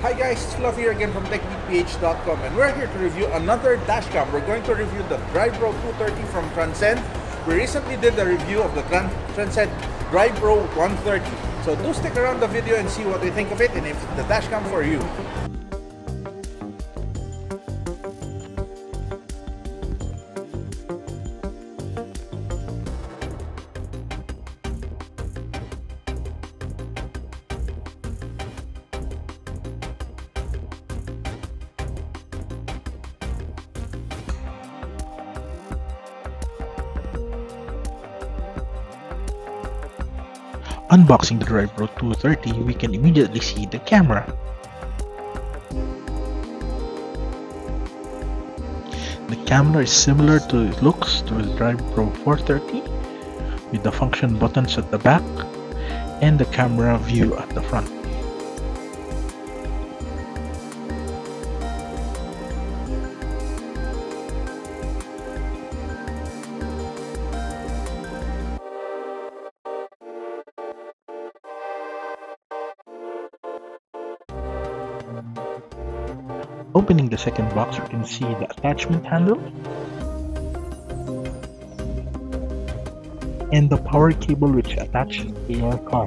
Hi guys, it's Fluff here again from techbeatph.com, and we're here to review another dashcam. We're going to review the Drive Pro 230 from Transcend. We recently did a review of the Transcend Drive Pro 130. So do stick around the video and see what we think of it and if it's the dashcam for you. Unboxing the Drive Pro 230, we can immediately see the camera. The camera is similar to its looks to the Drive Pro 430 with the function buttons at the back and the camera view at the front. Opening the second box, we can see the attachment handle and the power cable which attaches to your car.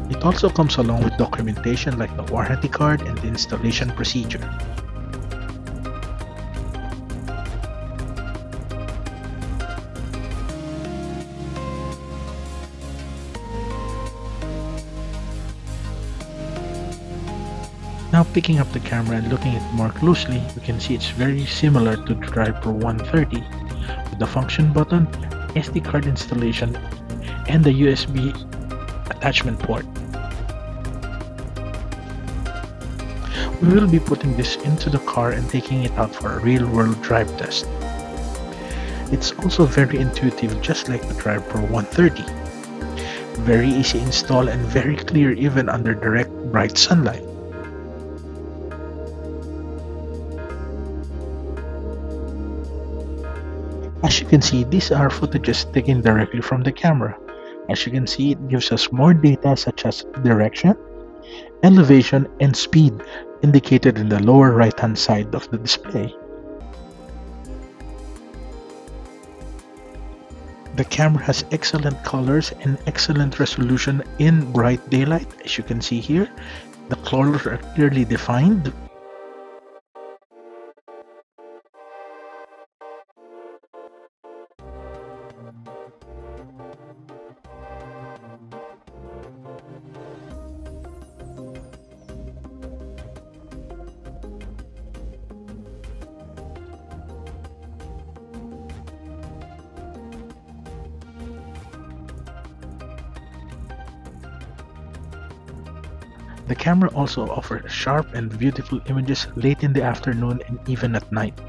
It also comes along with documentation like the warranty card and the installation procedure. Now picking up the camera and looking at it more closely, we can see it's very similar to the Drive Pro 130 with the function button, SD card installation, and the USB attachment port. We will be putting this into the car and taking it out for a real-world drive test. It's also very intuitive, just like the Drive Pro 130. Very easy install and very clear even under direct bright sunlight. As you can see, these are footages taken directly from the camera. As you can see, it gives us more data such as direction, elevation, and speed indicated in the lower right-hand side of the display. The camera has excellent colors and excellent resolution in bright daylight. As you can see here, the colors are clearly defined. The camera also offers sharp and beautiful images late in the afternoon and even at night.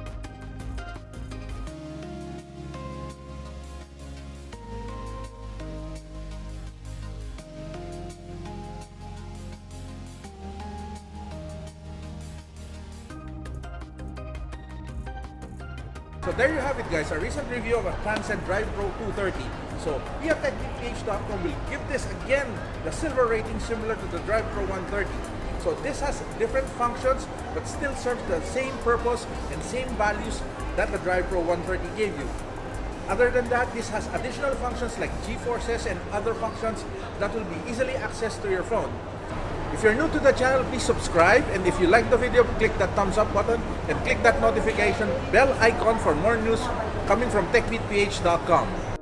So there you have it guys, a recent review of a Transcend Drive Pro 230. So we at techbeatph.com will give this again the silver rating similar to the Drive Pro 130. So this has different functions but still serves the same purpose and same values that the Drive Pro 130 gave you. Other than that, this has additional functions like G-forces and other functions that will be easily accessed to your phone. If you're new to the channel, please subscribe, and if you like the video, click that thumbs up button and click that notification bell icon for more news coming from techbeatph.com.